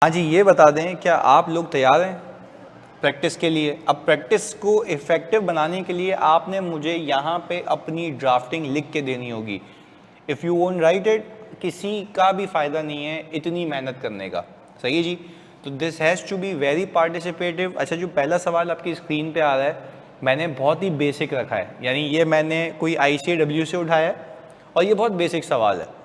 हाँ जी, ये बता दें क्या आप लोग तैयार हैं प्रैक्टिस के लिए? अब प्रैक्टिस को इफ़ेक्टिव बनाने के लिए आपने मुझे यहाँ पे अपनी ड्राफ्टिंग लिख के देनी होगी। If you won't right it, किसी का भी फ़ायदा नहीं है इतनी मेहनत करने का। सही है जी? तो this has to be very participative. अच्छा, जो पहला सवाल आपकी स्क्रीन पे आ रहा है, मैंने बहुत ही बेसिक रखा है, यानी ये मैंने कोई ICAW से उठाया है और ये बहुत बेसिक सवाल है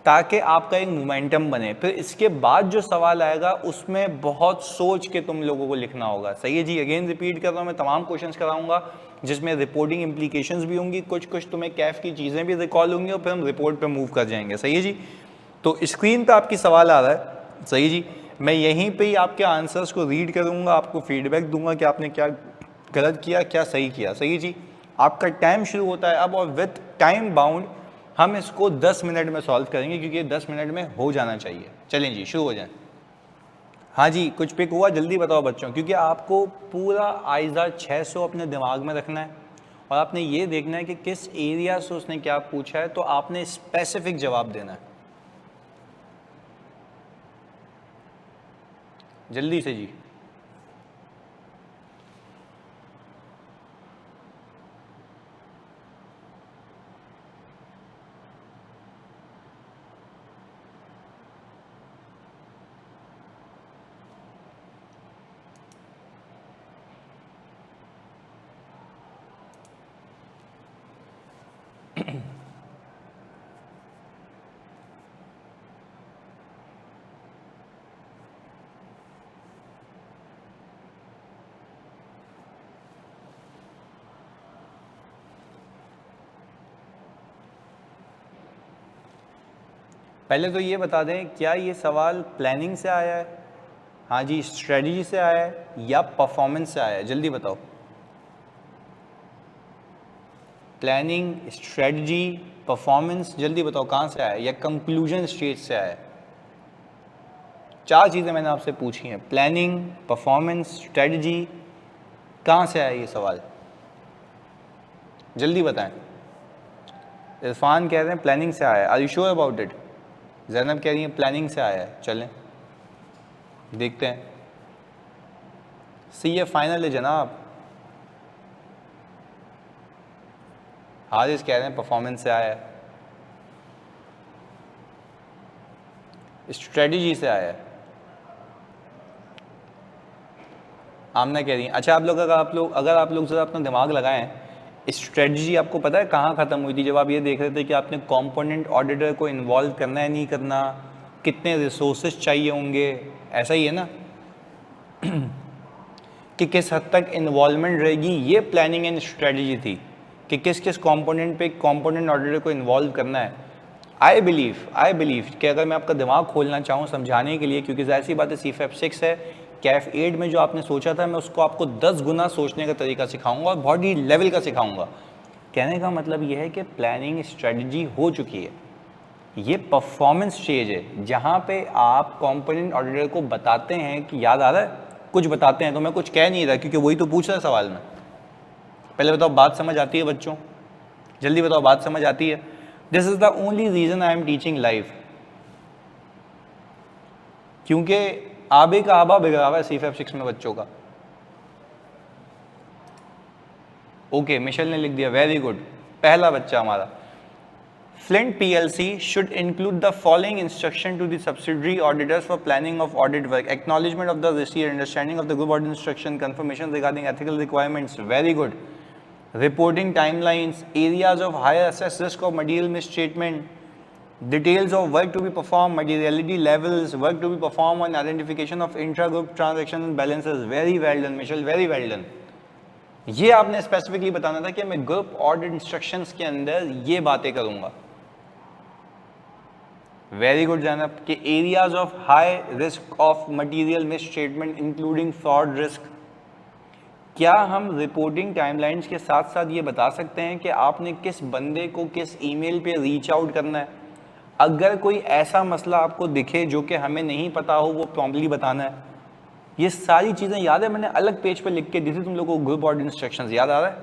ताकि आपका एक मोमेंटम बने। फिर इसके बाद जो सवाल आएगा उसमें बहुत सोच के तुम लोगों को लिखना होगा। सही है जी? अगेन रिपीट कर रहा हूँ, मैं तमाम क्वेश्चंस कराऊंगा जिसमें रिपोर्टिंग इम्प्लीकेशंस भी होंगी, कुछ कुछ तुम्हें कैफ की चीज़ें भी रिकॉल होंगी और फिर हम रिपोर्ट पे मूव कर जाएंगे। सही है जी? तो स्क्रीन पे आपकी सवाल आ रहा है। सही जी? मैं यहीं पे ही आपके आंसर्स को रीड करूंगा, आपको फीडबैक दूंगा कि आपने क्या गलत किया, क्या सही किया। सही है जी? आपका टाइम शुरू होता है अब और विथ टाइम बाउंड हम इसको 10 मिनट में सॉल्व करेंगे क्योंकि ये 10 मिनट में हो जाना चाहिए। चलें जी, शुरू हो जाएं। हाँ जी, कुछ पिक हुआ? जल्दी बताओ बच्चों, क्योंकि आपको पूरा आइज़ा 600 अपने दिमाग में रखना है और आपने ये देखना है कि किस एरिया से उसने क्या पूछा है, तो आपने स्पेसिफिक जवाब देना है। जल्दी से जी। पहले तो ये बता दें, क्या ये सवाल प्लानिंग से आया है? हाँ जी, स्ट्रेटजी से आया है या परफॉर्मेंस से आया है? जल्दी बताओ। प्लानिंग, स्ट्रेटजी, परफॉर्मेंस, जल्दी बताओ कहाँ से आया है, या कंक्लूजन स्टेज से आया है? चार चीज़ें मैंने आपसे पूछी हैं, प्लानिंग, परफॉर्मेंस, स्ट्रेटजी, कहाँ से आया ये सवाल? जल्दी बताएं। इरफान कह रहे हैं प्लानिंग से आया है। Are you sure about it? Zainab कह रही है प्लानिंग से आया है। चलें देखते हैं। सी ये फाइनल है जनाब। हारिस कह रहे हैं परफॉर्मेंस से आया है। स्ट्रेटजी से आया है। आमना कह रही है अच्छा, अगर आप लोग ज़रा अपना दिमाग लगाएं, स्ट्रेटजी आपको पता है कहाँ ख़त्म हुई थी? जब आप ये देख रहे थे कि आपने कंपोनेंट ऑडिटर को इन्वॉल्व करना है नहीं करना, कितने रिसोर्सेज चाहिए होंगे, ऐसा ही है ना? कि किस हद तक इन्वॉल्वमेंट रहेगी, ये प्लानिंग एंड स्ट्रेटजी थी कि किस किस कंपोनेंट पे कंपोनेंट ऑडिटर को इन्वॉल्व करना है। आई बिलीव कि अगर मैं आपका दिमाग खोलना चाहूँ समझाने के लिए, क्योंकि जाहिर सी बात है CFEP 6 है, कैफ 8 में जो आपने सोचा था मैं उसको आपको 10 गुना सोचने का तरीका सिखाऊंगा और बॉडी लेवल का सिखाऊंगा। कहने का मतलब यह है कि प्लानिंग स्ट्रेटजी हो चुकी है, ये परफॉर्मेंस स्टेज है जहाँ पे आप कंपोनेंट ऑडिटर को बताते हैं कि याद आ रहा है कुछ बताते हैं, तो मैं कुछ कह नहीं रहा क्योंकि वही तो पूछ रहा है सवाल में। पहले बताओ बात समझ आती है बच्चों? जल्दी बताओ बात समझ आती है? This is the only reason I am teaching live, क्योंकि आबे का आबा बिगड़ा हुआ है CFEP 6 में बच्चों का। ओके, मिशेल ने लिख दिया, वेरी गुड, पहला बच्चा हमारा। Flint PLC should include the following instruction to the subsidiary auditors for planning of audit work: acknowledgement of the receipt, understanding of the group audit instruction, confirmation regarding ethical requirements. Very good. Reporting timelines, areas of higher assessed risk of material misstatement, details of work to be performed, materiality levels, work to be performed on identification of intra-group transactions and balances. Very well done, Michelle, very well done. ये आपने specifically बताना था कि मैं group audit instructions के अंदर ये बातें करूंगा। वेरी गुड जैनब, कि areas of high risk of material misstatement including fraud risk. क्या हम रिपोर्टिंग टाइमलाइंस के साथ साथ ये बता सकते हैं कि आपने किस बंदे को किस ईमेल पे रीच आउट करना है? अगर कोई ऐसा मसला आपको दिखे जो कि हमें नहीं पता हो, वो प्रॉम्प्टली बताना है। ये सारी चीज़ें याद है, मैंने अलग पेज पे लिख के दी थी तुम लोगों को। ग्रुप ऑडिट इंस्ट्रक्शंस याद आ रहा है?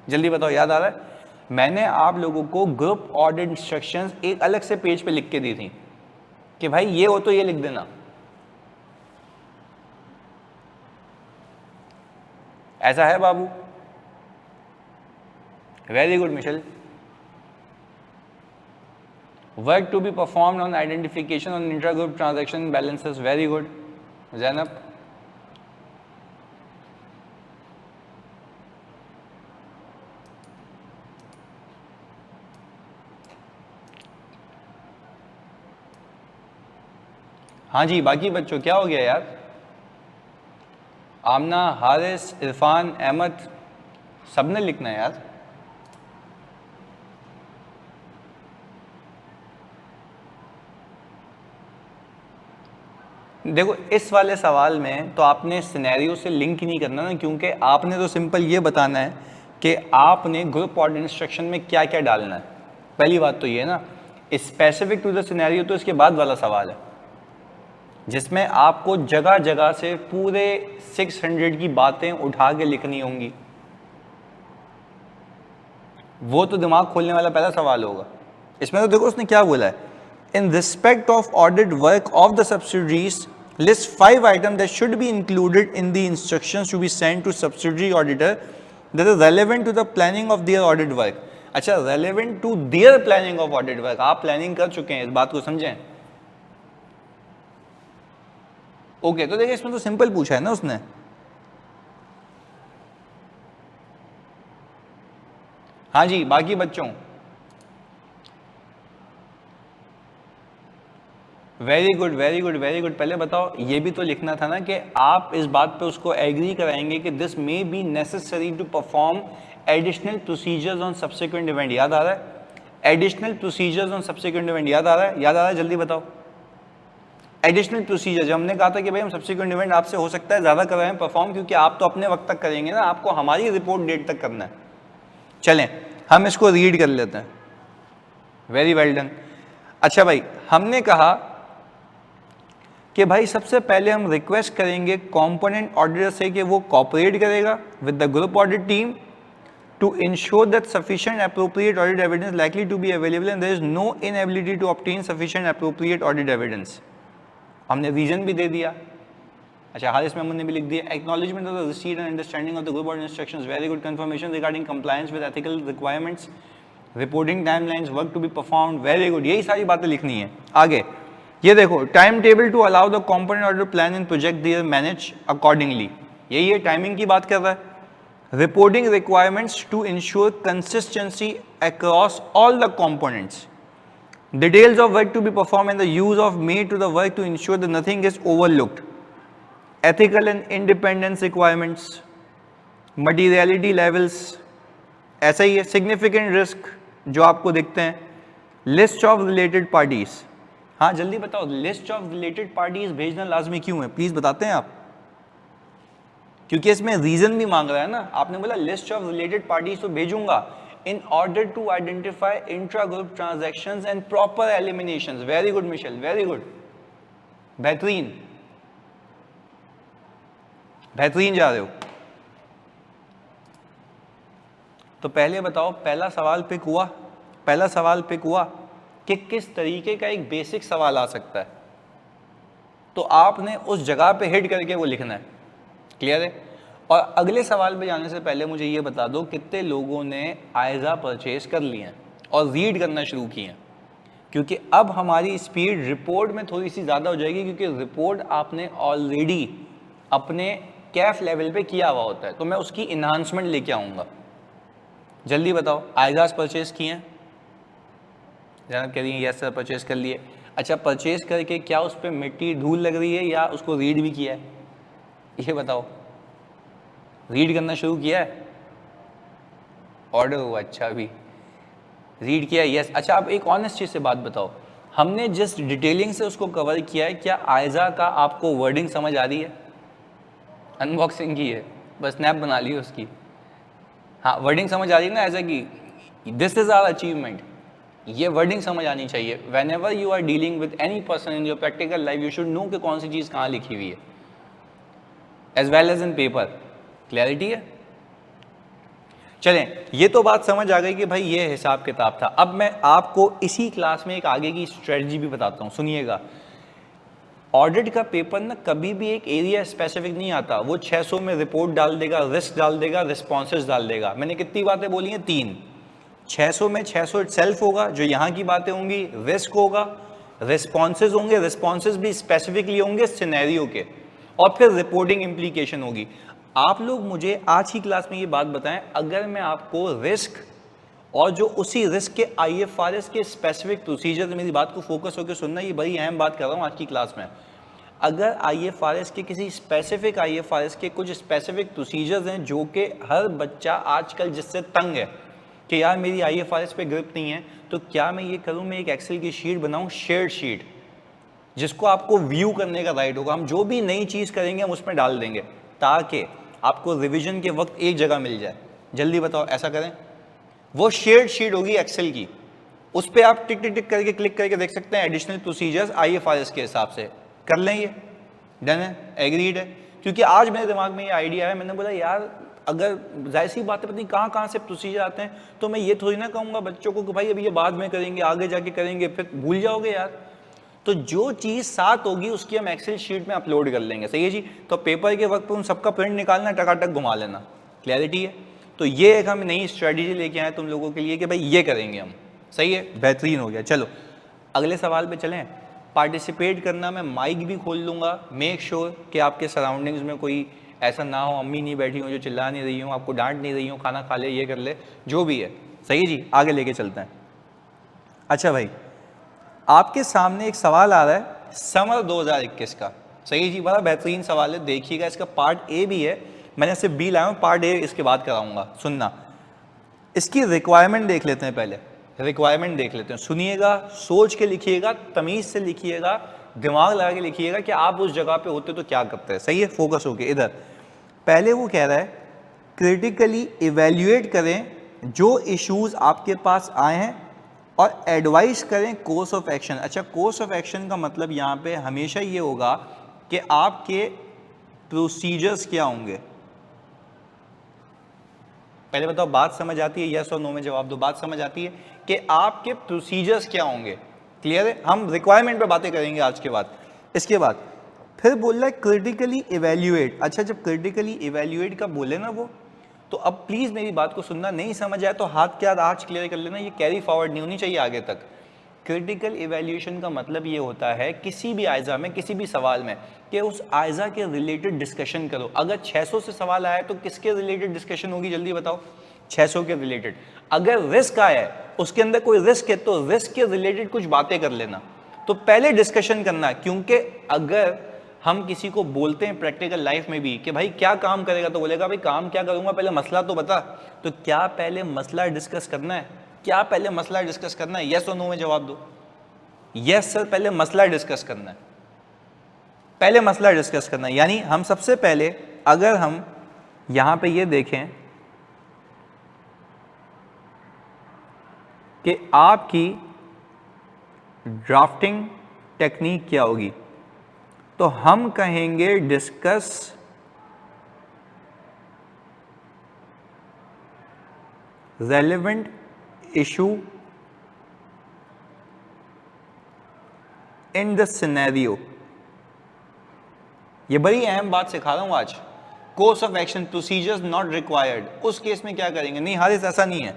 जल्दी बताओ, याद आ रहा है? मैंने आप लोगों को ग्रुप ऑडिट इंस्ट्रक्शंस एक अलग से पेज पे लिख के दी थी कि भाई ये हो तो ये लिख देना। ऐसा है बाबू? Very good Michelle. Work to be perform on identification on intra group transaction balances, very good Zainab. हाँ जी, बाकी बच्चों क्या हो गया यार? आमना, हारिस, इरफान, अहमद, सबने लिखना है यार। देखो इस वाले सवाल में तो आपने सिनेरियो से लिंक ही नहीं करना ना, क्योंकि आपने तो सिंपल ये बताना है कि आपने ग्रुप ऑर्डर इंस्ट्रक्शन में क्या क्या डालना है। पहली बात तो ये ना, स्पेसिफिक टू द सिनेरियो तो इसके बाद वाला सवाल है, जिसमें आपको जगह जगह से पूरे 600 की बातें उठा के लिखनी होंगी। वो तो दिमाग खोलने वाला पहला सवाल होगा। इसमें तो देखो उसने क्या बोला है, in respect of ordered work of the subsidiaries list 5 item that should be included in the instructions to be send to subsidiary auditor that is relevant to the planning of their audit work. अच्छा, relevant to their planning of audit work, आप planning कर चुके हैं, इस बात को समझें। Okay, तो देखिए इसमें तो सिंपल पूछा है ना उसने। हाँ जी, बाकी बच्चों very good very good very good. पहले बताओ, ये भी तो लिखना था ना कि आप इस बात पे उसको एग्री कराएंगे कि this may be necessary to perform additional procedures on subsequent event. याद आ रहा है? Additional procedures on subsequent event याद आ रहा है? याद आ रहा है? जल्दी बताओ। एडिशनल प्रोसीजर, जब हमने कहा था कि भाई हम सब्सिक्वेंट इवेंट आपसे हो सकता है ज़्यादा करवाएं परफॉर्म, क्योंकि आप तो अपने वक्त तक करेंगे ना, आपको हमारी रिपोर्ट डेट तक करना है। चलें हम इसको रीड कर लेते हैं। Very well done. अच्छा भाई, हमने कहा कि भाई सबसे पहले हम रिक्वेस्ट करेंगे कंपोनेंट ऑडिटर से कि वो कोऑपरेट करेगा with the group audit team to ensure that sufficient appropriate audit evidence likely to be available and there is no inability to obtain sufficient appropriate audit evidence. हमने reason भी दे दिया। अच्छा, हारिस मेमन ने भी लिख दिया, acknowledgement of the receipt and understanding of the group audit instructions, very good, confirmation regarding compliance with ethical requirements, reporting timelines, work to be performed, very good. यही सारी बातें लिखनी है। आगे ये देखो, time table to allow the component auditor plan in project their manage accordingly, यही है, टाइमिंग की बात कर रहा है। Reporting requirements to ensure consistency across all the components, details of work to be performed and the use of made to the work to ensure that nothing is overlooked, ethical and independence requirements, materiality levels, ऐसा ही है, significant risk जो आपको दिखते हैं, list of related parties। हाँ जल्दी बताओ, list of related parties भेजना लाजमी क्यों है, प्लीज बताते हैं आप? क्योंकि इसमें रीजन भी मांग रहा है ना, आपने बोला लिस्ट ऑफ रिलेटेड पार्टीज तो भेजूंगा in order to identify intra-group transactions and proper eliminations. Very good, Michelle. Very good. बेहतरीन बेहतरीन जा रहे हो। तो पहले बताओ, पहला सवाल पिक हुआ? पहला सवाल पिक हुआ कि किस तरीके का एक बेसिक सवाल आ सकता है, तो आपने उस जगह पे हिट करके वो लिखना है। क्लियर है? और अगले सवाल पे जाने से पहले मुझे ये बता दो, कितने लोगों ने आयजा परचेज कर लिए हैं और रीड करना शुरू किए हैं? क्योंकि अब हमारी स्पीड रिपोर्ट में थोड़ी सी ज़्यादा हो जाएगी, क्योंकि रिपोर्ट आपने ऑलरेडी अपने कैफ लेवल पे किया हुआ होता है, तो मैं उसकी इन्हांसमेंट लेके आऊँगा। जल्दी बताओ, आयजाज परचेज किए हैं? जनाब कह रही है यस सर परचेज कर लिए। अच्छा, परचेज करके क्या उस पर मिट्टी धूल लग रही है या उसको रीड भी किया है? ये बताओ। रीड करना शुरू किया है? ऑर्डर हुआ, अच्छा अभी रीड किया, यस। अच्छा, आप एक ऑनेस्ट चीज से बात बताओ, हमने जिस डिटेलिंग से उसको कवर किया है, क्या आयजा का आपको वर्डिंग समझ आ रही है? अनबॉक्सिंग की है, बस स्नैप बना ली उसकी। हाँ, वर्डिंग समझ आ रही है ना आयजा की? This is our achievement. ये वर्डिंग समझ आनी चाहिए। Whenever you are dealing with any person in your practical life, you should know कि कौन सी चीज कहाँ लिखी हुई है, as well as in paper. Clarity है? चलें, ये तो बात समझ आ गई कि भाई ये हिसाब किताब था। अब मैं आपको इसी क्लास में एक आगे की स्ट्रेटजी भी बताता हूं, सुनिएगा। ऑडिट का पेपर ना कभी भी एक एरिया स्पेसिफिक नहीं आता, वो 600 में रिपोर्ट डाल देगा, रिस्क डाल देगा, रिस्पॉन्सेज डाल देगा। मैंने कितनी बातें बोली हैं? 3। 600 में 600 इटसेल्फ होगा जो यहाँ की बातें होंगी, रिस्क होगा, रिस्पॉन्सेज होंगे, रिस्पॉन्सेज भी स्पेसिफिकली होंगे सिनेरियो के, और फिर रिपोर्टिंग इम्प्लीकेशन होगी। आप लोग मुझे आज की क्लास में ये बात बताएं, अगर मैं आपको रिस्क और जो उसी रिस्क के IFRS के स्पेसिफिक प्रोसीजर, मेरी बात को फोकस होकर सुनना, ये बड़ी अहम बात कर रहा हूँ आज की क्लास में। अगर IFRS के किसी स्पेसिफिक IFRS के कुछ स्पेसिफिक प्रोसीजर्स हैं जो कि हर बच्चा आजकल जिससे तंग है कि यार मेरी IFRS पे ग्रिप नहीं है, तो क्या मैं ये करूँ, मैं एक एक्सेल की शीट बनाऊँ, शेयर्ड शीट, जिसको आपको व्यू करने का राइट होगा। हम जो भी नई चीज़ करेंगे हम उसमें डाल देंगे ताकि आपको रिविजन के वक्त एक जगह मिल जाए। जल्दी बताओ, ऐसा करें? वो शेयर्ड शीट होगी एक्सेल की, उस पर आप टिक टिक टिक करके क्लिक करके देख सकते हैं एडिशनल प्रोसीजर्स IFRS के हिसाब से। कर लें, ये डन है, एग्रीड है। क्योंकि आज मेरे दिमाग में ये आइडिया है, मैंने बोला यार अगर जाहिर सी बात है पता नहीं कहाँ से प्रोसीजर आते हैं, तो मैं ये थोड़ी ना कहूँगा बच्चों को कि भाई अभी ये बाद में करेंगे, आगे जाके करेंगे, फिर भूल जाओगे यार। तो जो चीज़ साथ होगी उसकी हम एक्सेल शीट में अपलोड कर लेंगे, सही है जी। तो पेपर के वक्त पर उन सबका प्रिंट निकालना, टकाटक घुमा लेना, क्लैरिटी है। तो ये एक हम नई स्ट्रेटजी लेके आए तुम लोगों के लिए कि भाई ये करेंगे हम, सही है, बेहतरीन हो गया। चलो अगले सवाल पे चलें। पार्टिसिपेट करना, मैं माइक भी खोल लूँगा, मेक श्योर कि आपके सराउंडिंग्स में कोई ऐसा ना हो, अम्मी नहीं बैठी हो जो चिल्ला नहीं रही हो, आपको डांट नहीं रही हो, खाना खा ले, ये कर ले, जो भी है, सही जी। आगे लेके चलते हैं। अच्छा भाई, आपके सामने एक सवाल आ रहा है समर 2021 का, सही जी, बड़ा बेहतरीन सवाल है, देखिएगा। इसका पार्ट ए भी है, मैंने सिर्फ बी लाया हूँ, पार्ट ए इसके बाद कराऊंगा, सुनना। इसकी रिक्वायरमेंट देख लेते हैं पहले, रिक्वायरमेंट देख लेते हैं, सुनिएगा, सोच के लिखिएगा, तमीज से लिखिएगा, दिमाग लगा के लिखिएगा कि आप उस जगह पे होते तो क्या करते हैं, सही है, फोकस होके इधर। पहले वो कह रहा है क्रिटिकली इवेल्युएट करें जो इश्यूज आपके पास आए हैं और एडवाइस करें कोर्स ऑफ एक्शन। अच्छा, कोर्स ऑफ एक्शन का मतलब यहाँ पे हमेशा ये होगा कि आपके प्रोसीजर्स क्या होंगे। पहले बताओ, बात समझ आती है? यस और नो में जवाब दो। बात समझ आती है कि आपके प्रोसीजर्स क्या होंगे? क्लियर है? हम रिक्वायरमेंट पे बातें करेंगे आज के बाद। इसके बाद फिर बोल रहा है क्रिटिकली इवेल्युएट। अच्छा, जब क्रिटिकली इवेल्युएट का बोले ना वो, तो अब प्लीज मेरी बात को सुनना, नहीं समझ आए तो हाथ के हाथ आज क्लियर कर लेना, ये कैरी फॉरवर्ड नहीं होनी चाहिए आगे तक। क्रिटिकल इवेल्यूएशन का मतलब ये होता है किसी भी आयजा में, किसी भी सवाल में, कि उस आयजा के रिलेटेड डिस्कशन करो। अगर 600 से सवाल आया तो किसके रिलेटेड डिस्कशन होगी, जल्दी बताओ? 600 के रिलेटेड। अगर रिस्क आया है, उसके अंदर कोई रिस्क है, तो रिस्क के रिलेटेड कुछ बातें कर लेना, तो पहले डिस्कशन करना। क्योंकि अगर हम किसी को बोलते हैं प्रैक्टिकल लाइफ में भी कि भाई क्या काम करेगा, तो बोलेगा भाई काम क्या करूंगा, पहले मसला तो बता। तो क्या पहले मसला डिस्कस करना है? क्या पहले मसला डिस्कस करना है? यस और नो में जवाब दो। यस सर, पहले मसला डिस्कस करना है, पहले मसला डिस्कस करना है। यानी हम सबसे पहले, अगर हम यहां पे ये देखें कि आपकी ड्राफ्टिंग टेक्निक क्या होगी, तो हम कहेंगे discuss relevant issue in the scenario. ये बड़ी अहम बात सिखा रहा हूं आज। Course of action, procedures not required, उस केस में क्या करेंगे? नहीं हारिस, ऐसा नहीं है।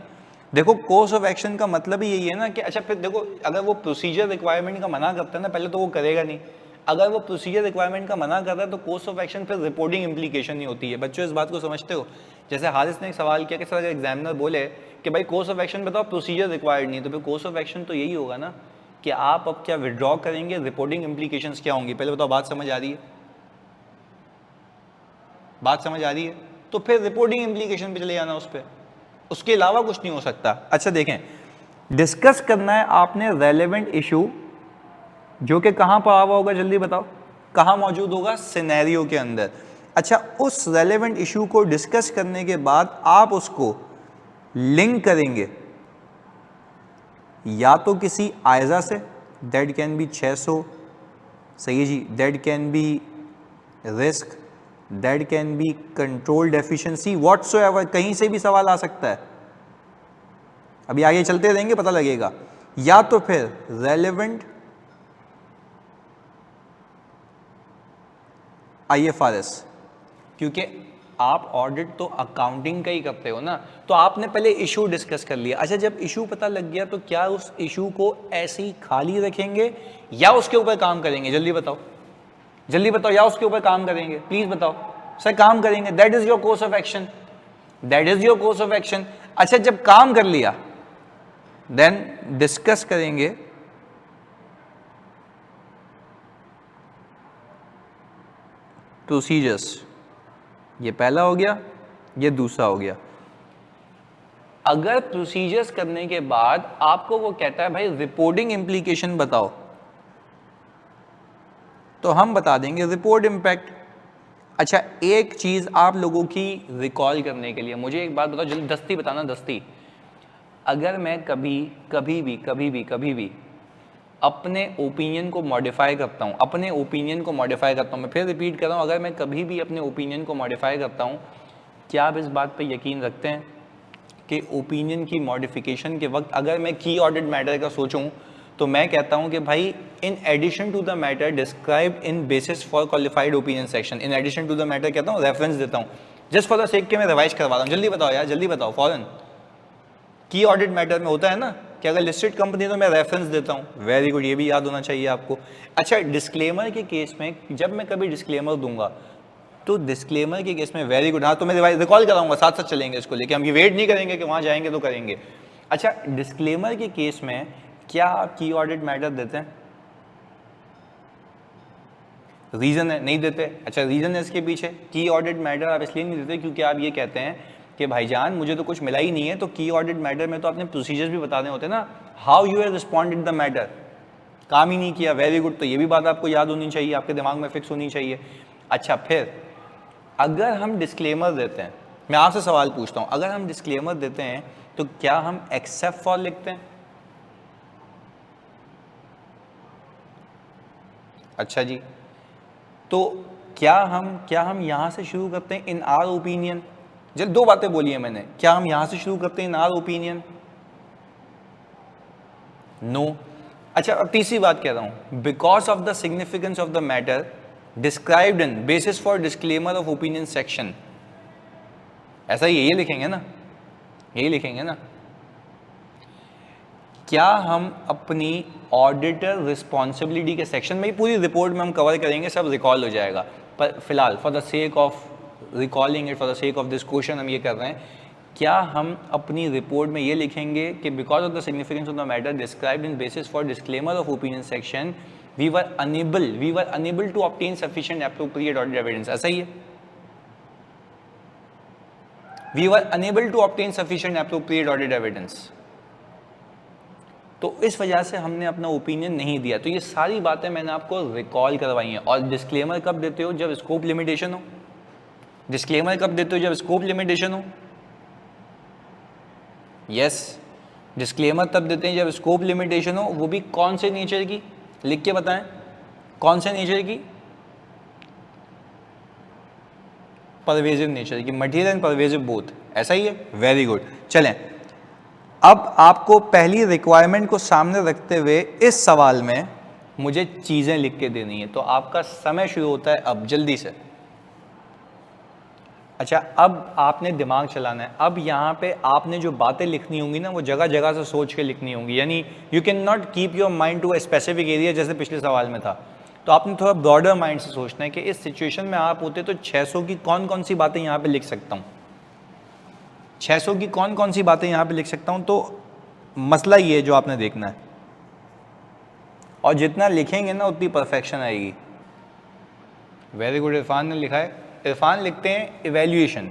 देखो, कोर्स ऑफ एक्शन का मतलब ही यही है ना कि अच्छा, फिर देखो, अगर वो प्रोसीजर रिक्वायरमेंट का मना करता है ना पहले, तो वो करेगा नहीं। अगर वो प्रोसीजर रिक्वायरमेंट का मना कर रहा है तो कोर्स ऑफ एक्शन फिर रिपोर्टिंग इंप्लीकेशन ही होती है। बच्चों, इस बात को समझते हो? जैसे हारिस ने एक सवाल किया कि सर अगर एग्जामिनर बोले कि भाई कोर्स ऑफ एक्शन बताओ, प्रोसीजर रिक्वायर्ड नहीं, तो फिर कोर्स ऑफ एक्शन तो यही होगा ना कि आप अब क्या विड्रॉ करेंगे, रिपोर्टिंग इंप्लीकेशंस क्या होंगी। पहले बताओ, बात समझ आ रही है? बात समझ आ रही है? तो फिर रिपोर्टिंग इंप्लीकेशन पे चले जाना उस पर, उसके अलावा कुछ नहीं हो सकता। अच्छा देखें, डिस्कस करना है आपने रेलेवेंट इशू, जो कि कहां पर हुआ होगा, जल्दी बताओ? कहां मौजूद होगा? सिनेरियो के अंदर। अच्छा, उस रेलेवेंट इशू को डिस्कस करने के बाद आप उसको लिंक करेंगे या तो किसी आयजा से, दैट कैन बी 600, सही है जी, that can be risk, that can be control deficiency, whatsoever, कहीं से भी सवाल आ सकता है। अभी आगे चलते रहेंगे, पता लगेगा। या तो फिर रेलेवेंट IFRS, क्योंकि आप ऑडिट तो अकाउंटिंग का ही करते हो ना, तो आपने पहले इशू डिस्कस कर लिया। अच्छा, जब इशू पता लग गया तो क्या उस इशू को ऐसे ही खाली रखेंगे या उसके ऊपर काम करेंगे? जल्दी बताओ, जल्दी बताओ, या उसके ऊपर काम करेंगे? प्लीज बताओ। सर काम करेंगे, that is your course of action, that is your course of action. अच्छा, जब काम कर लिया देन डिस्कस करेंगे प्रोसीजर्स। ये पहला हो गया, ये दूसरा हो गया। अगर प्रोसीजर्स करने के बाद आपको वो कहता है भाई रिपोर्टिंग इंप्लीकेशन बताओ, तो हम बता देंगे रिपोर्ट इंपैक्ट। अच्छा, एक चीज आप लोगों की रिकॉल करने के लिए मुझे एक बात बताओ, जल्दी दस्ती बताना, दस्ती। अगर मैं कभी भी अपने ओपिनियन को मॉडिफाई करता हूं, अपने ओपिनियन को मॉडिफाई करता हूं, मैं फिर रिपीट कर रहा हूं, अगर मैं कभी भी अपने ओपिनियन को मॉडिफाई करता हूं, क्या आप इस बात पे यकीन रखते हैं कि ओपिनियन की मॉडिफिकेशन के वक्त अगर मैं की ऑडिट मैटर का सोचूं तो मैं कहता हूं कि भाई in addition to the matter describe in basis for qualified opinion section, in addition to the matter कहता हूं, रेफरेंस देता हूं, जस्ट फॉर द सेक के मैं रिवाइज करवा रहा हूं। जल्दी बताओ यार, जल्दी बताओ फॉरन। की ऑडिट मैटर में होता है ना कि अगर लिस्टेड कंपनी तो मैं रेफरेंस देता हूं। वेरी गुड, ये भी याद होना चाहिए आपको। अच्छा, डिस्क्लेमर के केस में जब मैं कभी डिस्क्लेमर दूंगा तो डिस्क्लेमर के केस में, वेरी गुड, हाँ तो मैं रिकॉल कराऊंगा, साथ साथ चलेंगे इसको लेके, हम ये वेट नहीं करेंगे कि वहां जाएंगे तो करेंगे। अच्छा, डिस्क्लेमर के केस में क्या आप की ऑडिट मैटर देते हैं? रीजन है नहीं देते। अच्छा, रीजन है इसके पीछे, की ऑडिट मैटर आप इसलिए नहीं देते क्योंकि आप ये कहते हैं कि भाईजान मुझे तो कुछ मिला ही नहीं है, तो की ऑडिट मैटर में तो आपने प्रोसीजर्स भी बताने होते ना, how you have responded the matter, काम ही नहीं किया। वेरी गुड, तो ये भी बात आपको याद होनी चाहिए, आपके दिमाग में फिक्स होनी चाहिए। अच्छा, फिर अगर हम डिस्क्लेमर देते हैं, मैं आपसे सवाल पूछता हूं, अगर हम डिस्क्लेमर देते हैं तो क्या हम एक्सेप्ट फॉर लिखते हैं? अच्छा जी, तो क्या हम यहां से शुरू करते हैं इन आर ओपिनियन? जब दो बातें बोली है मैंने, क्या हम यहां से शुरू करते हैं इन आर ओपिनियन? नो। अच्छा, अब तीसरी बात कह रहा हूं, because of the significance of the matter described in basis for disclaimer of opinion section, ऐसा ही यही लिखेंगे ना, यही लिखेंगे ना। क्या हम अपनी ऑडिटर रिस्पॉन्सिबिलिटी के सेक्शन में ही, पूरी रिपोर्ट में हम कवर करेंगे, सब रिकॉल हो जाएगा, पर फिलहाल for the sake of recalling it, for the sake of this question हम ये कर रहे हैं, क्या हम अपनी रिपोर्ट में ये लिखेंगे कि because of the significance of the matter described in basis for disclaimer of opinion section we were unable to obtain sufficient appropriate audit evidence? ऐसा ही है, we were unable to obtain sufficient appropriate audit evidence, तो इस वजह से हमने अपना opinion नहीं दिया। तो ये सारी बातें मैंने आपको रिकॉल करवाई हैं। और डिस्क्लेमर कब देते हो? जब स्कोप लिमिटेशन हो। डिस्क्लेमर कब देते हो? जब स्कोप लिमिटेशन हो। यस, डिस्क्लेमर तब देते हैं जब स्कोप लिमिटेशन हो, वो भी कौन से नेचर की? लिख के बताएं, कौन से नेचर की? परवेजिव नेचर की, मटीरियल एंड परवेजिव बोथ, ऐसा ही है। वेरी गुड, चलें अब आपको पहली रिक्वायरमेंट को सामने रखते हुए इस सवाल में मुझे चीजें लिख के देनी है, तो आपका समय शुरू होता है अब, जल्दी से। अच्छा, अब आपने दिमाग चलाना है। अब यहाँ पे आपने जो बातें लिखनी होंगी ना, वो जगह जगह से सोच के लिखनी होंगी, यानी you can not keep your mind to a specific area जैसे पिछले सवाल में था। तो आपने थोड़ा ब्रॉडर माइंड से सोचना है कि इस सिचुएशन में आप होते तो 600 की कौन कौन सी बातें यहाँ पे लिख सकता हूँ, 600 की कौन कौन सी बातें यहाँ पे लिख सकता हूँ। तो मसला ये है जो आपने देखना है, और जितना लिखेंगे ना उतनी परफेक्शन आएगी। वेरी गुड, इरफान ने लिखा है। इरफान लिखते हैं evaluation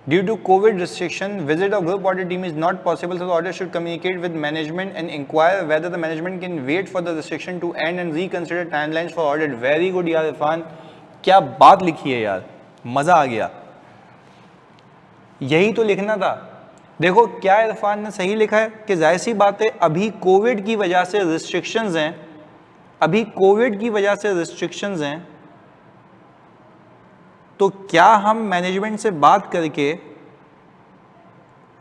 due to covid restriction visit of group audit team is not possible, so the auditor should communicate with management and inquire whether the management can wait for the restriction to end and reconsider timelines for audit. Very good यार इरफान, क्या बात लिखी है यार, मजा आ गया। यही तो लिखना था। देखो क्या इरफान ने सही लिखा है कि जाहिर सी बात है अभी कोविड की वजह से रिस्ट्रिक्शंस हैं, अभी कोविड की वजह से रिस्ट्रिक्शंस हैं, तो क्या हम मैनेजमेंट से बात करके,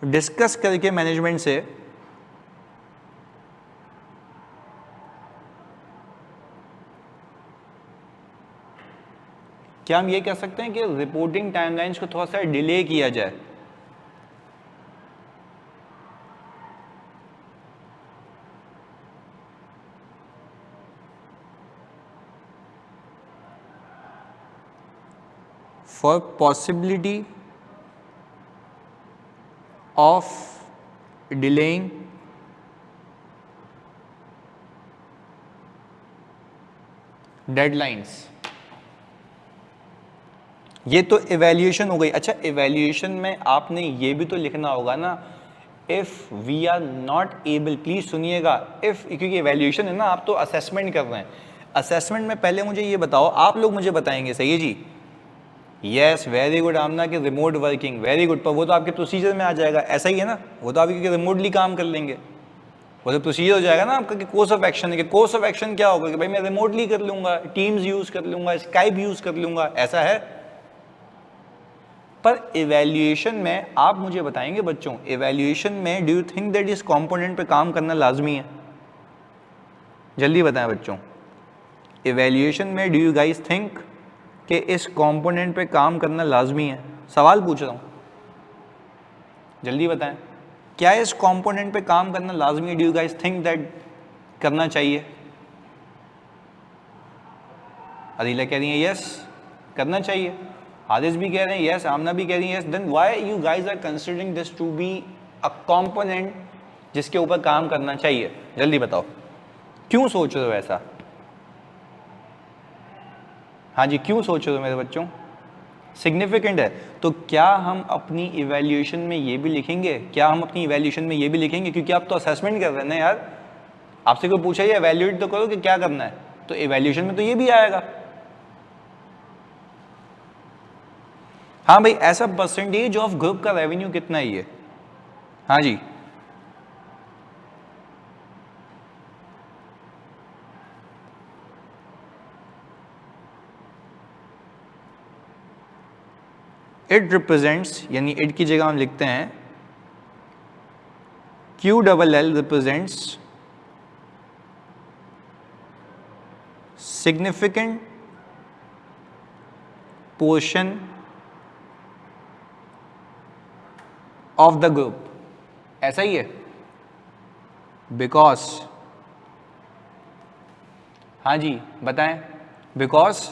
डिस्कस करके मैनेजमेंट से क्या हम ये कह सकते हैं कि रिपोर्टिंग टाइमलाइंस को थोड़ा सा डिले किया जाए? For possibility of delaying deadlines. ये तो इवैल्यूएशन हो गई। अच्छा, इवैल्यूएशन में आपने ये भी तो लिखना होगा ना, if we are not able, please सुनिएगा, इफ, क्योंकि इवैल्यूएशन है ना, आप तो असेसमेंट कर रहे हैं। असेसमेंट में पहले मुझे ये बताओ, आप लोग मुझे बताएंगे, सही है जी, यस वेरी गुड आमना कि रिमोट वर्किंग, वेरी गुड, पर वो तो आपके प्रोसीजर में आ जाएगा, ऐसा ही है ना, वो तो आप रिमोटली काम कर लेंगे, वो तो प्रोसीजर हो जाएगा ना आपका कि कोर्स ऑफ एक्शन है, कि कोर्स ऑफ एक्शन क्या होगा कि भाई मैं रिमोटली कर लूंगा, टीम्स यूज कर लूंगा, स्काइप यूज कर लूंगा, ऐसा है। पर इवैल्यूएशन में आप मुझे बताएंगे बच्चों, इवैल्यूएशन में डू यू थिंक दैट इस कंपोनेंट पे काम करना लाजमी है? जल्दी बताएं बच्चों, इवैल्यूएशन में डू यू गाइस थिंक कि इस कंपोनेंट पे काम करना लाजमी है? सवाल पूछ रहा हूं, जल्दी बताएं, क्या इस कंपोनेंट पे काम करना लाजमी है? Do you guys think that करना चाहिए? अदीला कह रही है यस करना चाहिए, हारिस भी कह रहे हैं यस, आमना भी कह रही है yes. Then why you guys are considering this to be a component जिसके ऊपर काम करना चाहिए? जल्दी बताओ, क्यों सोच रहे हो ऐसा? हाँ जी, क्यों सोच रहे हो मेरे बच्चों? सिग्निफिकेंट है, तो क्या हम अपनी इवैल्यूएशन में ये भी लिखेंगे? क्या हम अपनी इवैल्यूएशन में ये भी लिखेंगे? क्योंकि आप तो असेसमेंट कर रहे हैं ना यार, आपसे कोई पूछा ये इवैल्यूएट तो करो कि क्या करना है, तो इवैल्यूएशन में तो ये भी आएगा। हाँ भाई, ऐसा परसेंटेज ऑफ ग्रुप का रेवेन्यू कितना है ये? हाँ जी, इट रिप्रेजेंट्स, यानी इट की जगह हम लिखते हैं QLL represents significant portion of the group, ऐसा ही है, बिकॉज, हाँ जी बताएं, because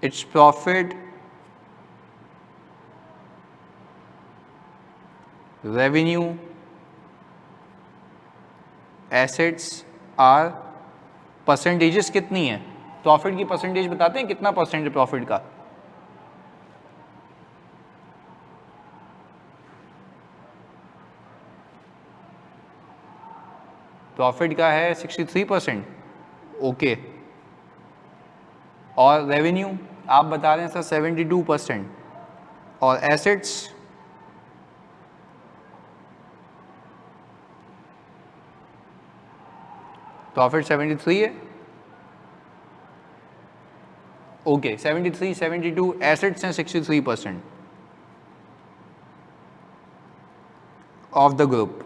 its profit, revenue, assets are, percentages कितनी है? प्रॉफिट की परसेंटेज बताते हैं, कितना परसेंट है प्रॉफिट का? प्रॉफिट का है 63%, ओके। और रेवेन्यू आप बता रहे हैं सर 72%, और एसेट्स प्रॉफिट 73 है, ओके 73, 72, एसेट्स हैं 63% ऑफ द ग्रुप,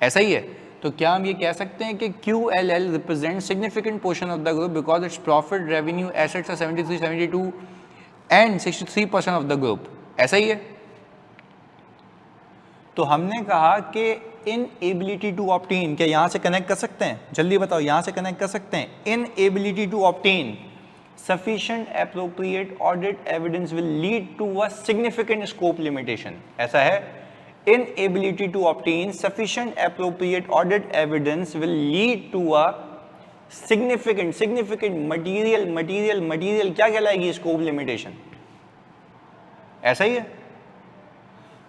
ऐसा ही है। तो क्या हम ये कह सकते हैं कि QLL represent significant portion of the group because its profit, revenue, assets are 73, 72 and 63% of the group, ऐसा ही है। तो हमने कहा कि इन एबिलिटी टू ऑब्टेन, क्या यहां से कनेक्ट कर सकते हैं? जल्दी बताओ, यहां से कनेक्ट कर सकते हैं? In ability to obtain sufficient appropriate audit evidence will lead to a significant scope limitation, ऐसा है। inability to obtain sufficient appropriate audit evidence will lead to a significant material क्या कहलाएगी? scope limitation, ऐसा ही है।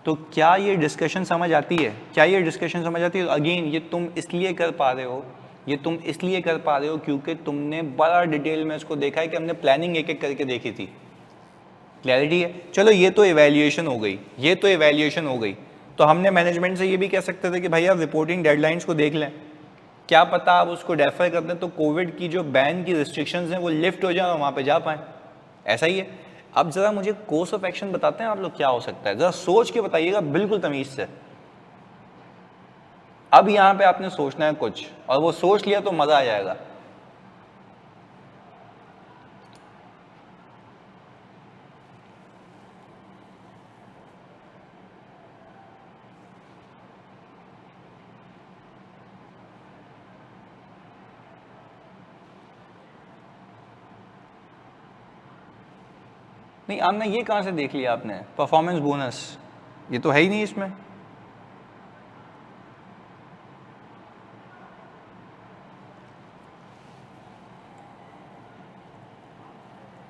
तो क्या ये डिस्कशन समझ आती है? क्या ये डिस्कशन समझ आती है? अगेन ये तुम इसलिए कर पा रहे हो, ये तुम इसलिए कर पा रहे हो क्योंकि तुमने बड़ा डिटेल में इसको देखा है कि हमने प्लानिंग एक एक करके देखी थी। क्लैरिटी है? चलो ये तो इवैल्यूएशन हो गई, ये तो इवैल्यूएशन हो गई। तो हमने मैनेजमेंट से ये भी कह सकते थे कि भाई आप रिपोर्टिंग डेडलाइंस को देख लें, क्या पता आप उसको डेफर कर दें तो कोविड की जो बैन की रिस्ट्रिक्शंस हैं वो लिफ्ट हो जाए और वहाँ पे जा पाएँ, ऐसा ही है। अब ज़रा मुझे कोर्स ऑफ एक्शन बताते हैं आप लोग क्या हो सकता है, ज़रा सोच के बताइएगा बिल्कुल तमीज़ से। अब यहाँ पे आपने सोचना है कुछ, और वो सोच लिया तो मजा आ जाएगा। नहीं आमना, ये कहाँ से देख लिया आपने परफॉर्मेंस बोनस? ये तो है ही नहीं इसमें।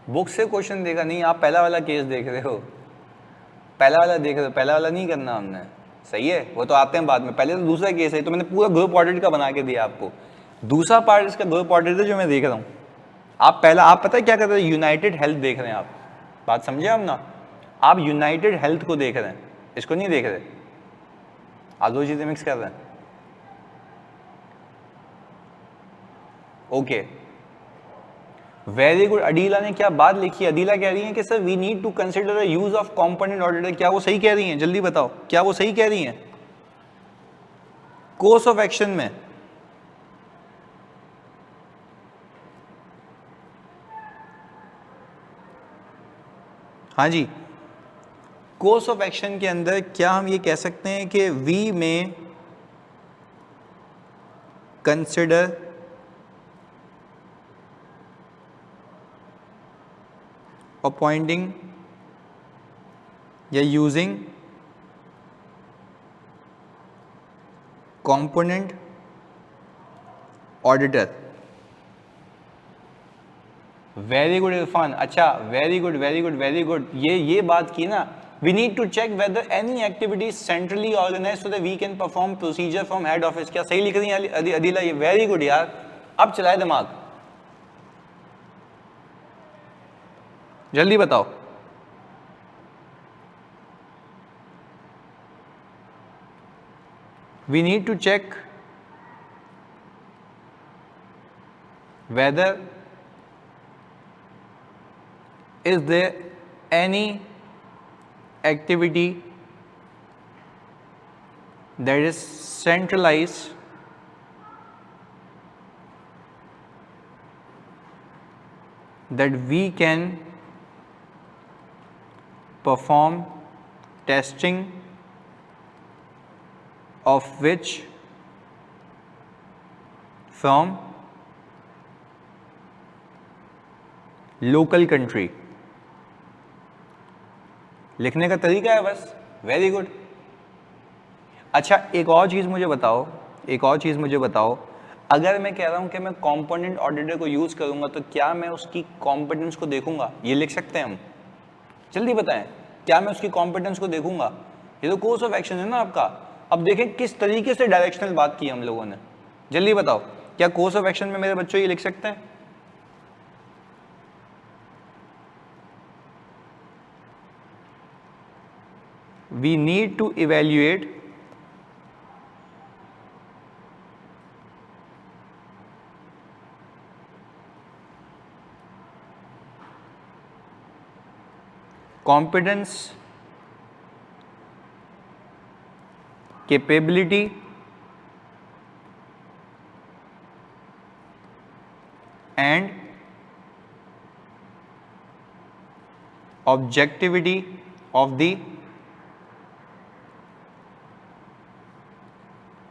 बुक से क्वेश्चन देगा नहीं, आप पहला वाला केस देख रहे हो, पहला वाला देख रहे हो, पहला वाला नहीं करना हमने। सही है, वो तो आते हैं बाद में, पहले तो दूसरा केस है। तो मैंने पूरा ग्रुप ऑडिट का बना के दिया आपको, दूसरा पार्ट इसका ग्रुप ऑडिट है जो मैं देख रहा हूँ। आप पहला, आप पता है क्या कर रहे हैं, यूनाइटेड हेल्थ देख रहे हैं आप, बात समझे हम ना, आप यूनाइटेड हेल्थ को देख रहे हैं, इसको नहीं देख रहे, आप दो चीजें मिक्स कर रहे हैं। Okay, very good. अडीला ने क्या बात लिखी है, अदीला कह रही है कि sir we need to consider the use of component auditor. क्या वो सही कह रही हैं, जल्दी बताओ, क्या वो सही कह रही हैं? कोर्स ऑफ एक्शन में हाँ जी, कोर्स ऑफ एक्शन के अंदर क्या हम ये कह सकते हैं कि वी में कंसिडर अपॉइंटिंग या using component auditor. Very good Irfan, अच्छा very good very good very good. ये बात की ना, we need to check whether any activity centrally organised so that we can perform procedure from head office. क्या सही लिख रही है अदीला? ये वेरी गुड यार, अब चलाए दिमाग, जल्दी बताओ। We need to check whether is there any activity that is centralized that we can perform testing of which from local country. लिखने का तरीका है बस, वेरी गुड। अच्छा एक और चीज़ मुझे बताओ, एक और चीज़ मुझे बताओ, अगर मैं कह रहा हूं कि मैं कंपोनेंट ऑडिटर को यूज़ करूंगा तो क्या मैं उसकी कॉम्पिटेंस को देखूंगा? ये लिख सकते हैं हम, जल्दी बताएं, क्या मैं उसकी कॉम्पिटेंस को देखूंगा? ये तो कोर्स ऑफ एक्शन है ना आपका। अब देखें किस तरीके से डायरेक्शनल बात की हम लोगों ने, जल्दी बताओ, क्या कोर्स ऑफ एक्शन में मेरे बच्चों ये लिख सकते हैं? We need to evaluate competence, capability and objectivity of the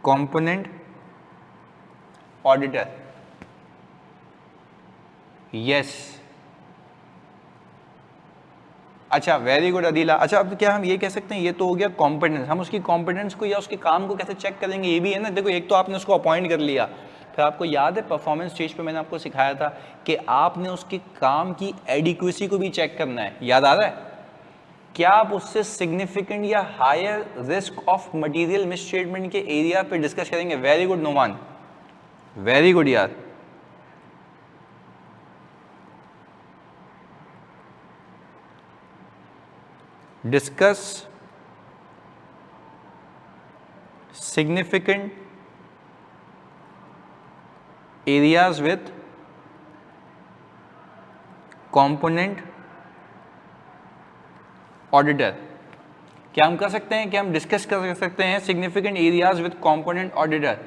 component auditor। yes, अच्छा वेरी गुड अदीला। अच्छा अब क्या हम ये कह सकते हैं, ये तो हो गया कॉम्पिटेंस, हम उसकी कॉम्पिटेंस को या उसके काम को कैसे चेक करेंगे, ये भी है ना। देखो एक तो आपने उसको अपॉइंट कर लिया, फिर आपको याद है परफॉर्मेंस स्टेज पे मैंने आपको सिखाया था कि आपने उसके काम की एडिक्वेसी को भी चेक करना है, याद आ रहा है? क्या आप उससे सिग्निफिकेंट या higher risk of material misstatement के एरिया पे डिस्कस करेंगे? Very good Noman, very good यार। Discuss significant areas with component auditor. क्या हम कर सकते हैं कि हम डिस्कस कर सकते हैं significant areas with component auditor.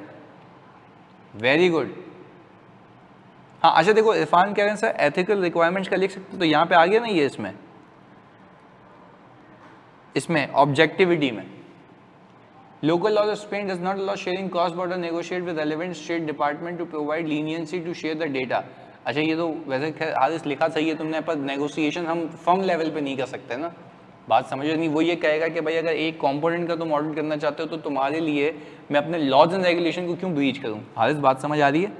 Very good. हाँ अच्छा देखो इरफान कह रहे हैं सर एथिकल रिक्वायरमेंट्स का लिख सकते, तो यहाँ पे आ गया ना ये इसमें ऑब्जेक्टिविटी में local laws of Spain does not allow sharing cross border negotiate with relevant state department to provide leniency to share the data। अच्छा ये तो वैसे खैर हारिस लिखा सही है तुमने, पर नेगोशिएशन हम फर्म लेवल पे नहीं कर सकते ना, बात समझो नहीं। वो ये कहेगा कि भाई अगर एक कंपोनेंट का तुम ऑडिट करना चाहते हो तो तुम्हारे लिए मैं अपने लॉज एंड रेगुलेशन को क्यों ब्रीच करूं। हारिस बात समझ आ रही है,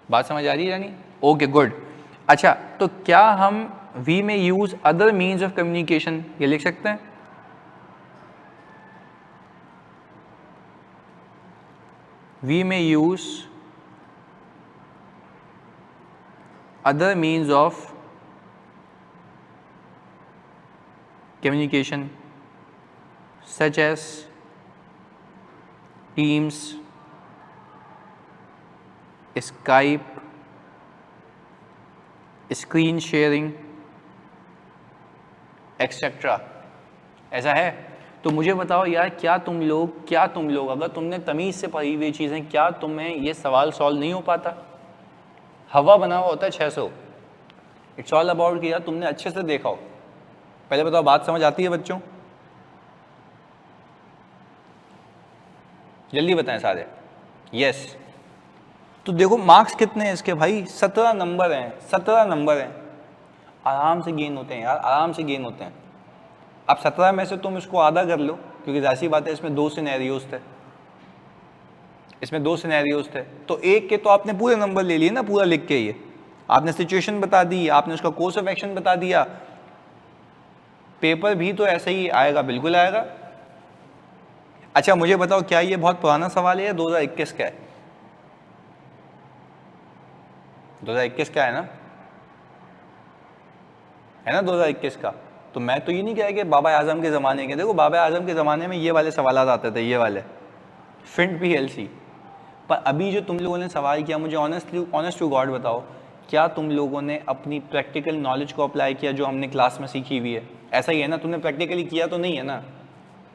बात समझ आ रही है यानी ओके गुड। अच्छा तो क्या हम वी में use other means of communication ये लिख सकते हैं। We may use other means of communication such as Teams, Skype, screen sharing, etc. ऐसा है? तो मुझे बताओ यार क्या तुम लोग अगर तुमने तमीज़ से पढ़ी हुई चीज़ें, क्या तुम्हें ये सवाल सॉल्व नहीं हो पाता। हवा बना हुआ होता है 600। इट्स ऑल अबाउट कि यार तुमने अच्छे से देखा हो। पहले बताओ बात समझ आती है बच्चों, जल्दी बताएं सारे। यस तो देखो मार्क्स कितने हैं इसके भाई, 17 नंबर हैं, 17 नंबर हैं। आराम से गेन होते हैं यार, आराम से गेन होते हैं। अब 17 में से तुम इसको आधा कर लो, क्योंकि जाहिर सी बात है इसमें 2 सिनेरियोज थे, इसमें 2 सिनेरियोज थे, तो एक के तो आपने पूरे नंबर ले लिए ना, पूरा लिख के। ये आपने सिचुएशन बता दी, आपने उसका कोर्स ऑफ एक्शन बता दिया, पेपर भी तो ऐसे ही आएगा, बिल्कुल आएगा। अच्छा मुझे बताओ क्या ये बहुत पुराना सवाल है, 2021 का है? 2021 का है ना 2021 का। तो मैं तो ये नहीं कह कि बाबा आजम के ज़माने के, देखो बाबा आजम के ज़माने में ये वाले सवाल आते थे, ये वाले फिंट PLC। पर अभी जो तुम लोगों ने सवाल किया, मुझे ऑनेस्ट टू गॉड बताओ, क्या तुम लोगों ने अपनी प्रैक्टिकल नॉलेज को अप्लाई किया जो हमने क्लास में सीखी हुई है? ऐसा ही है ना, तुमने प्रैक्टिकली किया तो नहीं है ना,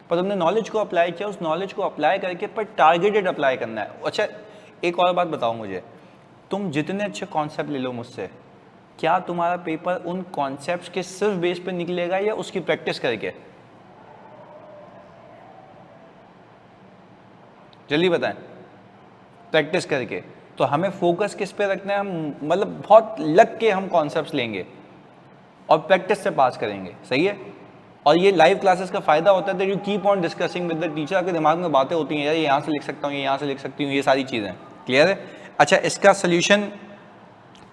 पर तुमने नॉलेज को अप्लाई किया। उस नॉलेज को अप्लाई करके पर टारगेटेड अप्लाई करना है। अच्छा एक और बात बताओ मुझे, तुम जितने अच्छे कॉन्सेप्ट ले लो मुझसे, क्या तुम्हारा पेपर उन कॉन्सेप्ट्स के सिर्फ बेस पे निकलेगा या उसकी प्रैक्टिस करके? जल्दी बताएं। प्रैक्टिस करके। तो हमें फोकस किस पे रखना है, हम मतलब बहुत लग के हम कॉन्सेप्ट्स लेंगे और प्रैक्टिस से पास करेंगे, सही है। और ये लाइव क्लासेस का फायदा होता है, you keep on discussing with the teacher. आपके दिमाग में बातें होती हैं, यार ये यहाँ से लिख सकता हूँ, ये यहाँ से लिख सकती हूँ, ये सारी चीज़ें क्लियर है। अच्छा इसका सोल्यूशन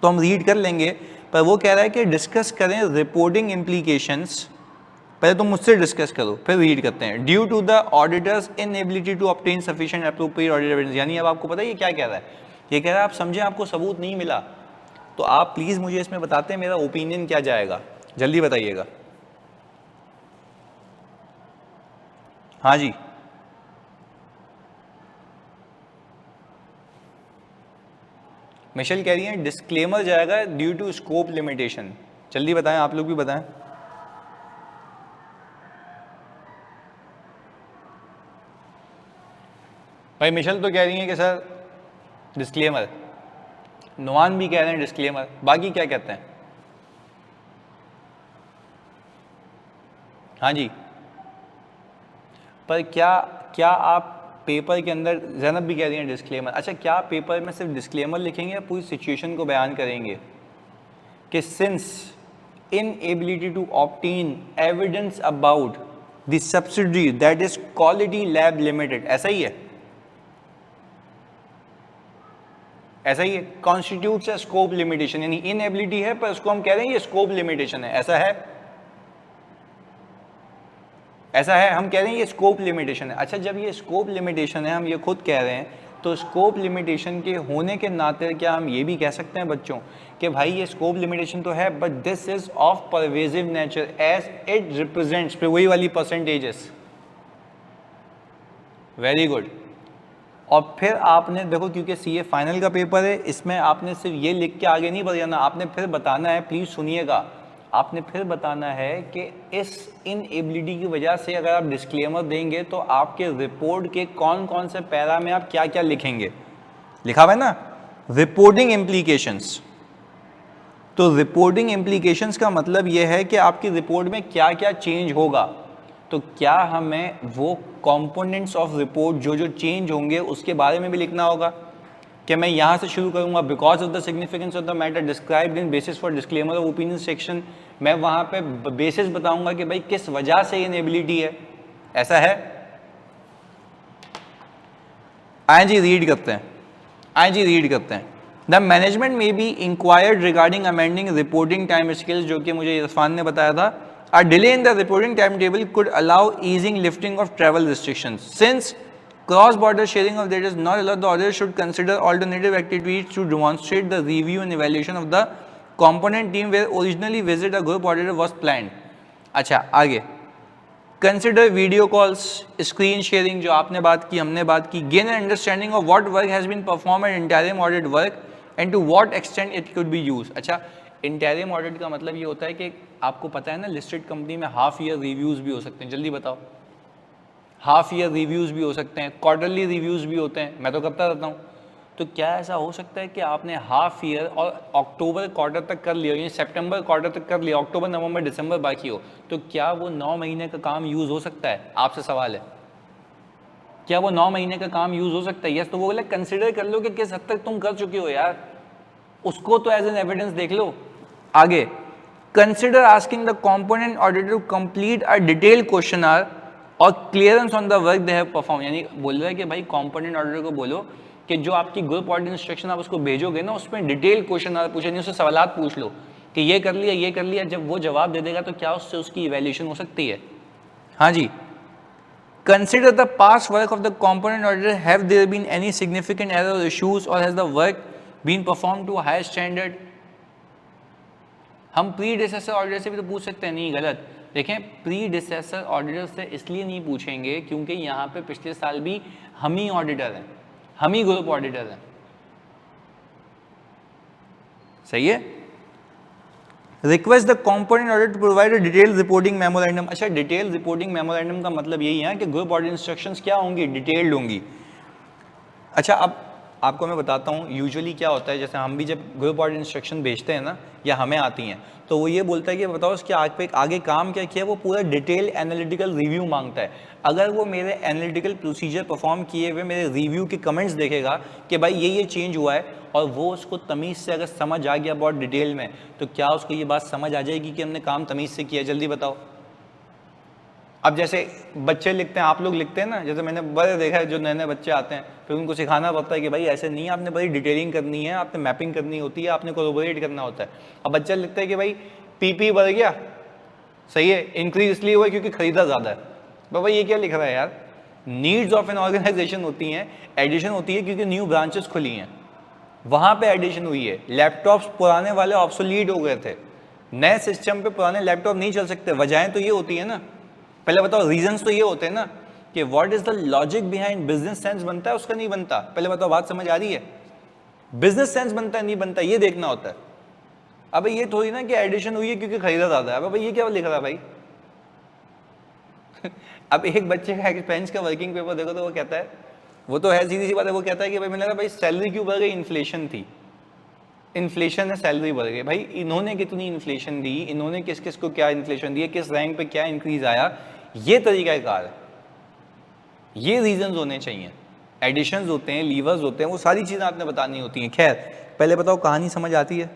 तो हम रीड कर लेंगे, पर वो कह रहा है कि डिस्कस करें रिपोर्टिंग इम्प्लीकेशंस। पहले तुम मुझसे डिस्कस करो फिर रीड करते हैं। Due to the auditor's inability to obtain sufficient appropriate audit evidence. यानी अब आपको पता है ये क्या कह रहा है, ये कह रहा है आप समझें आपको सबूत नहीं मिला, तो आप प्लीज़ मुझे इसमें बताते हैं मेरा ओपिनियन क्या जाएगा, जल्दी बताइएगा। हाँ जी मिशेल कह रही है डिस्क्लेमर जाएगा ड्यू टू स्कोप लिमिटेशन। जल्दी बताएं, आप लोग भी बताएं। भाई मिशेल तो कह रही है कि सर डिस्क्लेमर, नुआन भी कह रहे हैं डिस्क्लेमर, बाकी क्या कहते हैं? हाँ जी पर क्या आप पेपर के अंदर, जैनब भी कह रही हैं डिस्क्लेमर। अच्छा क्या पेपर में सिर्फ डिस्क्लेमर लिखेंगे या पूरी सिचुएशन को बयान करेंगे कि since inability to obtain evidence about the subsidiary that is quality lab limited, ऐसा ही है, ऐसा ही है, कॉन्स्टिट्यूट्स अ स्कोप लिमिटेशन। यानी इनएबिलिटी है पर उसको हम कह रहे हैं ये स्कोप लिमिटेशन है, ऐसा है, ऐसा है, हम कह रहे हैं ये स्कोप लिमिटेशन है। अच्छा जब ये स्कोप लिमिटेशन है, हम ये खुद कह रहे हैं, तो स्कोप लिमिटेशन के होने के नाते क्या हम ये भी कह सकते हैं बच्चों कि भाई ये स्कोप लिमिटेशन तो है but this is of pervasive nature as it represents, फिर वही वाली परसेंटेजेस। Very good. और फिर आपने देखो क्योंकि CA फाइनल का पेपर है, इसमें आपने सिर्फ ये लिख के आगे नहीं बढ़ जाना, आपने फिर बताना है, प्लीज सुनिएगा, आपने फिर बताना है कि इस इनएबिलिटी की वजह से अगर आप डिस्क्लेमर देंगे तो आपके रिपोर्ट के कौन कौन से पैरा में आप क्या क्या लिखेंगे। लिखा हुआ है ना, रिपोर्टिंग इम्प्लीकेशंस। तो रिपोर्टिंग इम्प्लीकेशंस का मतलब यह है कि आपकी रिपोर्ट में क्या क्या चेंज होगा। तो क्या हमें वो कंपोनेंट्स ऑफ रिपोर्ट जो जो चेंज होंगे उसके बारे में भी लिखना होगा कि मैं यहाँ से शुरू करूँगा, because of the significance of the matter described in basis for disclaimer of opinion section, मैं वहाँ पे बेसिस बताऊँगा कि भाई किस वजह से इनएबिलिटी है। ऐसा है, आए जी रीड करते हैं, आए जी रीड करते हैं। द मैनेजमेंट में B inquired regarding amending reporting time scales, जो कि मुझे इरफान ने बताया था। A delay in the reporting timetable could allow easing lifting of travel restrictions. Since cross-border sharing of data is not allowed, the auditor should consider alternative activities to demonstrate the review and evaluation of the component team where originally visit a group auditor was planned. अच्छा आगे, consider video calls, screen sharing जो आपने बात की, हमने बात की, gain an understanding of what work has been performed at interim audit work and to what extent it could be used. अच्छा, इंटरिम ऑडिट का मतलब ये होता है कि आपको पता है ना, लिस्टेड कंपनी में हाफ ईयर रिव्यूज भी हो सकते हैं। जल्दी बताओ, हाफ ईयर रिव्यूज भी हो सकते हैं, क्वार्टरली रिव्यूज भी होते हैं, मैं तो करता रहता हूँ। तो क्या ऐसा हो सकता है कि आपने हाफ ईयर और अक्टूबर क्वार्टर तक कर लिया, यानी सितंबर क्वार्टर तक कर लिया, अक्टूबर नवंबर दिसंबर बाकी हो, तो क्या वो 9 महीने का काम यूज हो सकता है? आपसे सवाल है, क्या वो 9 महीने का काम यूज हो सकता है? यस, तो वो बोले कंसिडर कर लो कि किस हद तक तुम कर चुके हो यार, उसको तो एज एन एविडेंस देख लो। आगे, consider asking the component auditor to complete a detail questionnaire और clearance on the work they have perform. यानी बोल रहा है कि भाई कंपोनेंट ऑडिटर को बोलो कि जो आपकी ग्रुप ऑडिट इंस्ट्रक्शन आप उसको भेजोगे ना, उसमें डिटेल क्वेश्चनर पूछे, नहीं उससे सवालात पूछ लो कि ये कर लिया, ये कर लिया। जब वो जवाब दे देगा तो क्या उससे उसकी इवैल्यूएशन हो सकती है? हाँ जी। Consider the past work of the component auditor, have there been any significant error और इश्यूज और has the work been perform to higher standard. हम प्रीडिसेसर ऑडिटर से भी तो पूछ सकते हैं, नहीं गलत। देखें, प्रीडिसेसर ऑडिटर से इसलिए नहीं पूछेंगे क्योंकि यहाँ पे पिछले साल भी हम ही ऑडिटर हैं, हम ही ग्रुप ऑडिटर हैं। सही है। Request the component auditor to provide a detail reporting memorandum. अच्छा, डिटेल रिपोर्टिंग मेमोरेंडम का मतलब यही है कि ग्रुप ऑडिट इंस्ट्रक्शंस क्या होंगी? डिटेल्ड होंगी। अच्छा, अब आपको मैं बताता हूँ यूजुअली क्या होता है, जैसे हम भी जब ग्रुप ऑडिट इंस्ट्रक्शन भेजते हैं ना, या हमें आती हैं, तो वो ये बोलता है कि बताओ इसके आगे काम क्या किया, वो पूरा डिटेल एनालिटिकल रिव्यू मांगता है। अगर वो मेरे एनालिटिकल प्रोसीजर परफॉर्म किए हुए मेरे रिव्यू के कमेंट्स देखेगा कि भाई ये चेंज हुआ है, और वो उसको तमीज़ से अगर समझ आ गया बहुत डिटेल में, तो क्या उसको ये बात समझ आ जाएगी कि हमने काम तमीज़ से किया? जल्दी बताओ। अब जैसे बच्चे लिखते हैं, आप लोग लिखते हैं ना, जैसे मैंने बड़े देखा है जो नए नए बच्चे आते हैं, फिर उनको सिखाना पड़ता है कि भाई ऐसे नहीं, आपने बड़ी डिटेलिंग करनी है, आपने मैपिंग करनी होती है, आपने कोलैबोरेट करना होता है। अब बच्चा लिखता है कि भाई पीपी बढ़ गया, सही है, इंक्रीज इसलिए हुआ क्योंकि खरीदा ज़्यादा है। बाबा ये क्या लिख रहा है यार? नीड्स ऑफ एन ऑर्गेनाइजेशन होती हैं, एडिशन होती है क्योंकि न्यू ब्रांचेस खुली हैं, वहाँ पे एडिशन हुई है। लैपटॉप्स पुराने वाले ऑब्सोलीट हो गए थे, नए सिस्टम पे पुराने लैपटॉप नहीं चल सकते। वजहें तो ये होती है ना, पहले बताओ। रीजंस तो ये होते हैं ना कि what is the logic behind, business sense बनता है उसका नहीं बनता। पहले बताओ, बात समझ आ रही है? बिजनेस सेंस बनता है नहीं बनता, ये देखना होता है। अब ये थोड़ी ना कि एडिशन हुई है क्योंकि खरीदा ज्यादा है। अब ये क्या लिख रहा है भाई? अब एक बच्चे का एक्सपेंस का वर्किंग पेपर देखो तो वो कहता है, वो तो है सीधी सी बात है, वो कहता है कि भाई मैंने कहा भाई सैलरी क्यों बढ़ गई? इन्फ्लेशन थी, इन्फ्लेशन है, सैलरी बढ़ गई। भाई इन्होंने कितनी इन्फ्लेशन दी, इन्होंने किस किस को क्या इन्फ्लेशन दी, किस रैंक पे क्या इंक्रीज आया, ये तरीकाकार है। ये रीजंस होने चाहिए, एडिशंस होते हैं, लीवर्स होते हैं, वो सारी चीज़ें आपने बतानी होती हैं। खैर, पहले बताओ कहानी समझ आती है?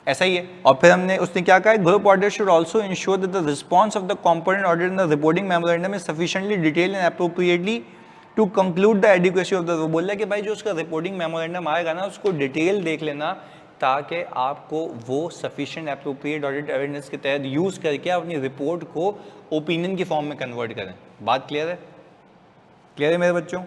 ऐसा ही है। और फिर हमने उसने क्या कहा, group auditor should also ensure that the response of the component auditor in the reporting memorandum is sufficiently detailed and appropriately to conclude the adequacy of the. वो बोल रहा है कि भाई जो उसका रिपोर्टिंग मेमोरेंडम आएगा ना, उसको डिटेल देख लेना, ताकि आपको वो सफिशिएंट एप्रोप्रिएट ऑडिट एविडेंस के तहत यूज़ करके अपनी रिपोर्ट को ओपिनियन की फॉर्म में कन्वर्ट करें। बात क्लियर है? क्लियर है मेरे बच्चों?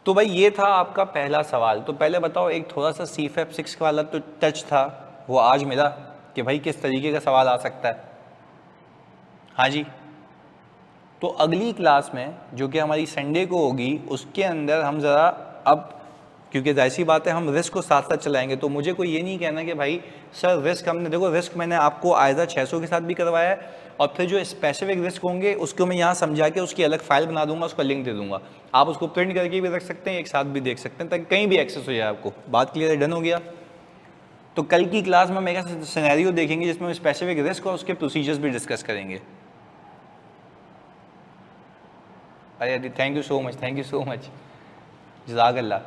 तो भाई ये था आपका पहला सवाल। तो पहले बताओ, एक थोड़ा सा CFAP 6 वाला तो टच था, वो आज मिला कि भाई किस तरीके का सवाल आ सकता है। हाँ जी, तो अगली क्लास में जो कि हमारी संडे को होगी उसके अंदर हम ज़रा अब, क्योंकि ऐसी बात है हम रिस्क को साथ साथ चलाएंगे, तो मुझे कोई ये नहीं कहना कि भाई सर रिस्क हमने, देखो रिस्क मैंने आपको आयदा 600 के साथ भी करवाया है, और फिर जो स्पेसिफिक रिस्क होंगे उसको मैं यहाँ समझा के उसकी अलग फाइल बना दूंगा, उसका लिंक दे दूंगा, आप उसको प्रिंट करके भी रख सकते हैं, एक साथ भी देख सकते हैं, ताकि कहीं भी एक्सेस हो जाए आपको। बात क्लियर है, डन हो गया। तो कल की क्लास में मेरा सिनेरियो देखेंगे जिसमें हम स्पेसिफिक रिस्क और उसके प्रोसीजर्स भी डिस्कस करेंगे। अरे thank you so much, thank you so much, जज़ाकल्लाह।